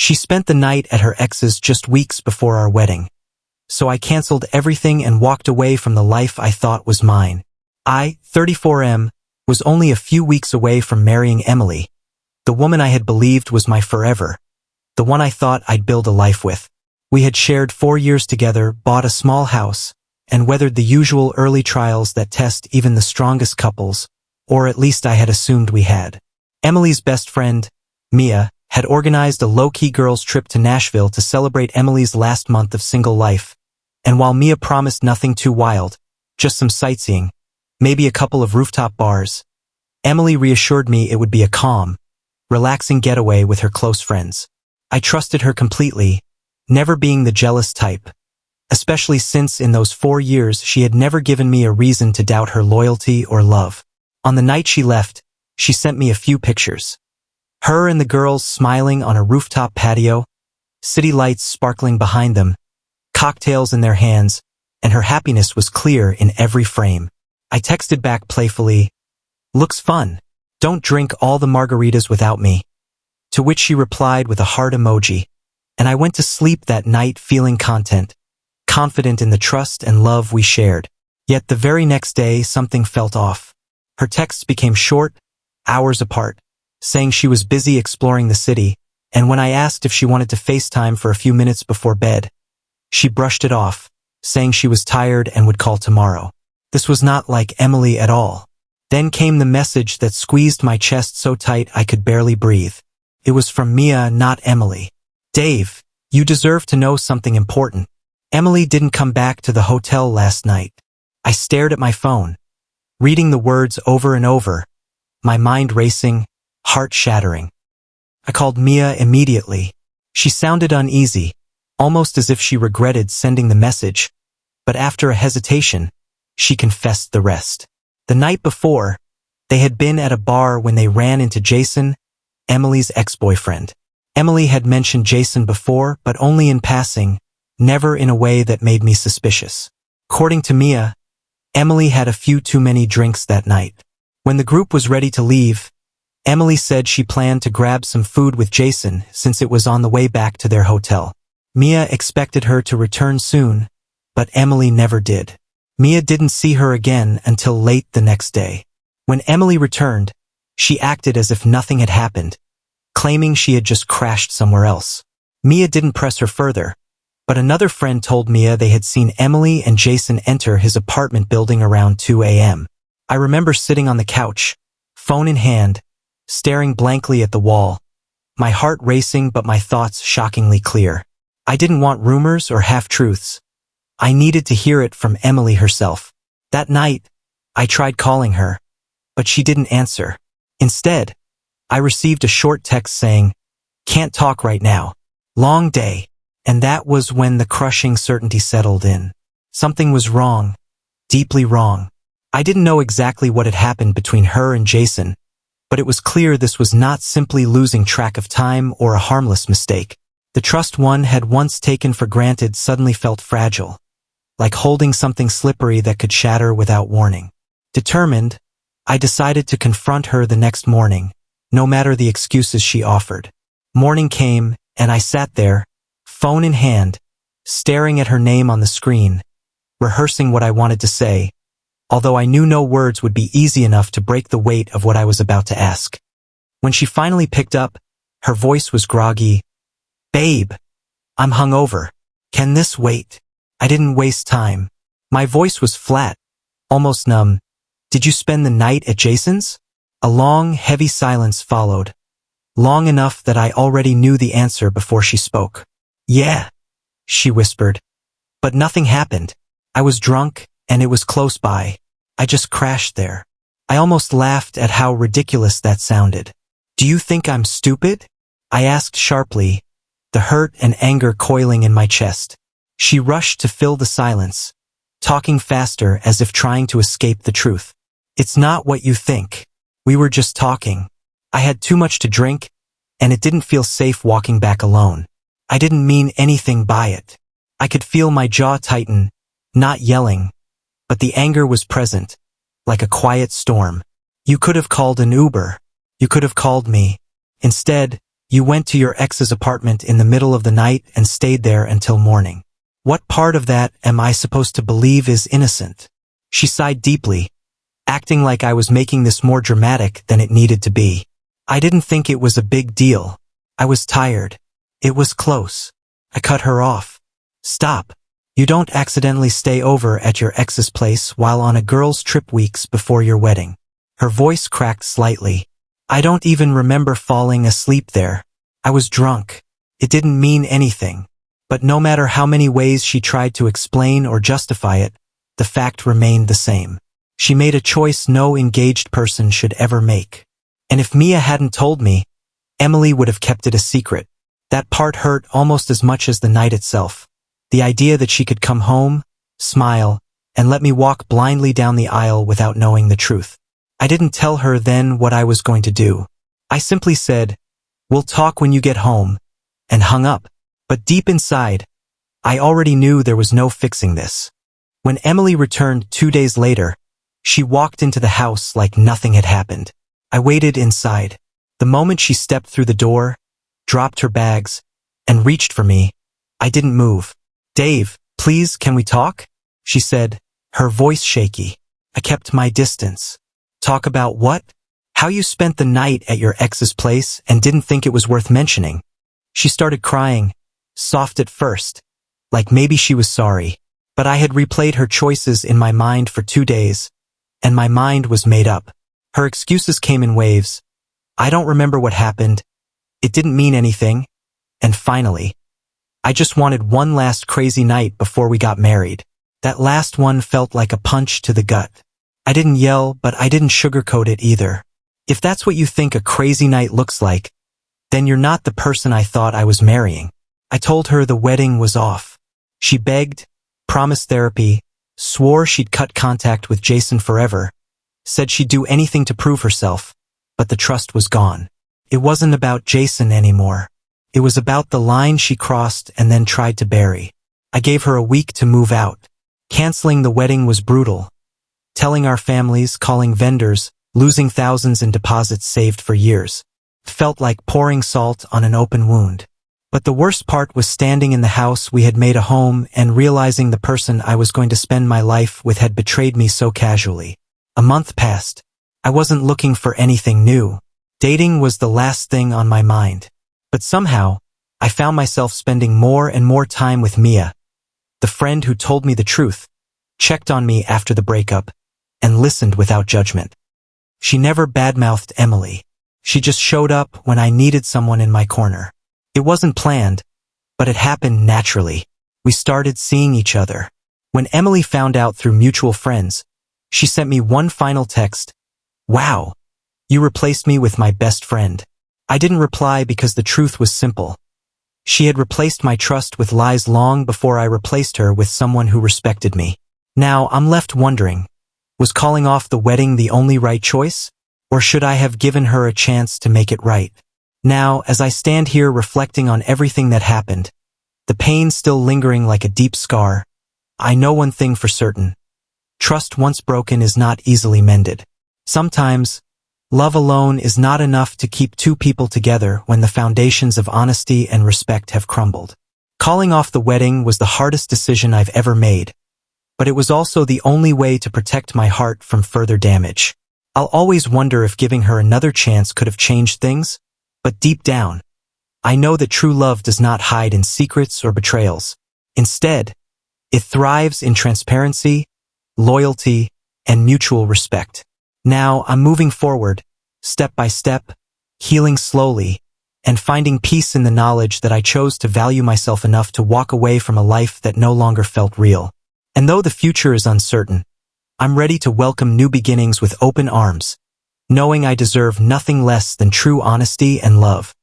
She spent the night at her ex's just weeks before our wedding. So I canceled everything and walked away from the life I thought was mine. I, 34M, was only a few weeks away from marrying Emily, the woman I had believed was my forever, the one I thought I'd build a life with. We had shared 4 years together, bought a small house, and weathered the usual early trials that test even the strongest couples, or at least I had assumed we had. Emily's best friend, Mia, had organized a low-key girls' trip to Nashville to celebrate Emily's last month of single life, and while Mia promised nothing too wild, just some sightseeing, maybe a couple of rooftop bars, Emily reassured me it would be a calm, relaxing getaway with her close friends. I trusted her completely, never being the jealous type, especially since in those 4 years she had never given me a reason to doubt her loyalty or love. On the night she left, she sent me a few pictures. Her and the girls smiling on a rooftop patio, city lights sparkling behind them, cocktails in their hands, and her happiness was clear in every frame. I texted back playfully, "Looks fun. Don't drink all the margaritas without me." To which she replied with a heart emoji, and I went to sleep that night feeling content, confident in the trust and love we shared. Yet the very next day something felt off. Her texts became short, hours apart, saying she was busy exploring the city, and when I asked if she wanted to FaceTime for a few minutes before bed, she brushed it off, saying she was tired and would call tomorrow. This was not like Emily at all. Then came the message that squeezed my chest so tight I could barely breathe. It was from Mia, not Emily. "Dave, you deserve to know something important. Emily didn't come back to the hotel last night." I stared at my phone, reading the words over and over, my mind racing, heart shattering. I called Mia immediately. She sounded uneasy, almost as if she regretted sending the message, but after a hesitation, she confessed the rest. The night before, they had been at a bar when they ran into Jason, Emily's ex-boyfriend. Emily had mentioned Jason before, but only in passing, never in a way that made me suspicious. According to Mia, Emily had a few too many drinks that night. When the group was ready to leave, Emily said she planned to grab some food with Jason since it was on the way back to their hotel. Mia expected her to return soon, but Emily never did. Mia didn't see her again until late the next day. When Emily returned, she acted as if nothing had happened, claiming she had just crashed somewhere else. Mia didn't press her further, but another friend told Mia they had seen Emily and Jason enter his apartment building around 2 a.m. I remember sitting on the couch, phone in hand, staring blankly at the wall, my heart racing but my thoughts shockingly clear. I didn't want rumors or half-truths. I needed to hear it from Emily herself. That night, I tried calling her, but she didn't answer. Instead, I received a short text saying, "Can't talk right now. Long day." And that was when the crushing certainty settled in. Something was wrong, deeply wrong. I didn't know exactly what had happened between her and Jason, but it was clear this was not simply losing track of time or a harmless mistake. The trust one had once taken for granted suddenly felt fragile, like holding something slippery that could shatter without warning. Determined, I decided to confront her the next morning, no matter the excuses she offered. Morning came, and I sat there, phone in hand, staring at her name on the screen, rehearsing what I wanted to say, although I knew no words would be easy enough to break the weight of what I was about to ask. When she finally picked up, her voice was groggy. "Babe, I'm hungover. Can this wait?" I didn't waste time. My voice was flat, almost numb. "Did you spend the night at Jason's?" A long, heavy silence followed, long enough that I already knew the answer before she spoke. "Yeah," she whispered. "But nothing happened. I was drunk, and it was close by. I just crashed there." I almost laughed at how ridiculous that sounded. "Do you think I'm stupid?" I asked sharply, the hurt and anger coiling in my chest. She rushed to fill the silence, talking faster as if trying to escape the truth. "It's not what you think. We were just talking. I had too much to drink, and it didn't feel safe walking back alone. I didn't mean anything by it." I could feel my jaw tighten, not yelling, but the anger was present, like a quiet storm. "You could have called an Uber. You could have called me. Instead, You went to your ex's apartment in the middle of the night and stayed there until morning. What part of that am I supposed to believe is innocent? She sighed deeply, acting like I was making this more dramatic than it needed to be. I didn't think it was a big deal. I was tired. It was close. I cut her off. Stop. You don't accidentally stay over at your ex's place while on a girl's trip weeks before your wedding. Her voice cracked slightly. I don't even remember falling asleep there. I was drunk. It didn't mean anything. But no matter how many ways she tried to explain or justify it, the fact remained the same. She made a choice no engaged person should ever make. And if Mia hadn't told me, Emily would have kept it a secret. That part hurt almost as much as the night itself. The idea that she could come home, smile, and let me walk blindly down the aisle without knowing the truth. I didn't tell her then what I was going to do. I simply said, "We'll talk when you get home," and hung up. But deep inside, I already knew there was no fixing this. When Emily returned 2 days later, she walked into the house like nothing had happened. I waited inside. The moment she stepped through the door, dropped her bags, and reached for me, I didn't move. "Dave, please, can we talk?" she said, her voice shaky. I kept my distance. "Talk about what?" "How you spent the night at your ex's place and didn't think it was worth mentioning." She started crying, soft at first, like maybe she was sorry. But I had replayed her choices in my mind for 2 days, and my mind was made up. Her excuses came in waves. "I don't remember what happened. It didn't mean anything." And finally, "I just wanted one last crazy night before we got married." That last one felt like a punch to the gut. I didn't yell, but I didn't sugarcoat it either. If that's what you think a crazy night looks like, then you're not the person I thought I was marrying. I told her the wedding was off. She begged, promised therapy, swore she'd cut contact with Jason forever, said she'd do anything to prove herself, but the trust was gone. It wasn't about Jason anymore. It was about the line she crossed and then tried to bury. I gave her a week to move out. Canceling the wedding was brutal. Telling our families, calling vendors, losing thousands in deposits saved for years. Felt like pouring salt on an open wound. But the worst part was standing in the house we had made a home and realizing the person I was going to spend my life with had betrayed me so casually. A month passed. I wasn't looking for anything new. Dating was the last thing on my mind. But somehow, I found myself spending more and more time with Mia, the friend who told me the truth, checked on me after the breakup, and listened without judgment. She never badmouthed Emily. She just showed up when I needed someone in my corner. It wasn't planned, but it happened naturally. We started seeing each other. When Emily found out through mutual friends, she sent me one final text. "Wow, you replaced me with my best friend." I didn't reply because the truth was simple. She had replaced my trust with lies long before I replaced her with someone who respected me. Now I'm left wondering, was calling off the wedding the only right choice? Or should I have given her a chance to make it right? Now, as I stand here reflecting on everything that happened, the pain still lingering like a deep scar, I know one thing for certain. Trust once broken is not easily mended. Sometimes, love alone is not enough to keep two people together when the foundations of honesty and respect have crumbled. Calling off the wedding was the hardest decision I've ever made, but it was also the only way to protect my heart from further damage. I'll always wonder if giving her another chance could have changed things, but deep down, I know that true love does not hide in secrets or betrayals. Instead, it thrives in transparency, loyalty, and mutual respect. Now I'm moving forward, step by step, healing slowly, and finding peace in the knowledge that I chose to value myself enough to walk away from a life that no longer felt real. And though the future is uncertain, I'm ready to welcome new beginnings with open arms, knowing I deserve nothing less than true honesty and love.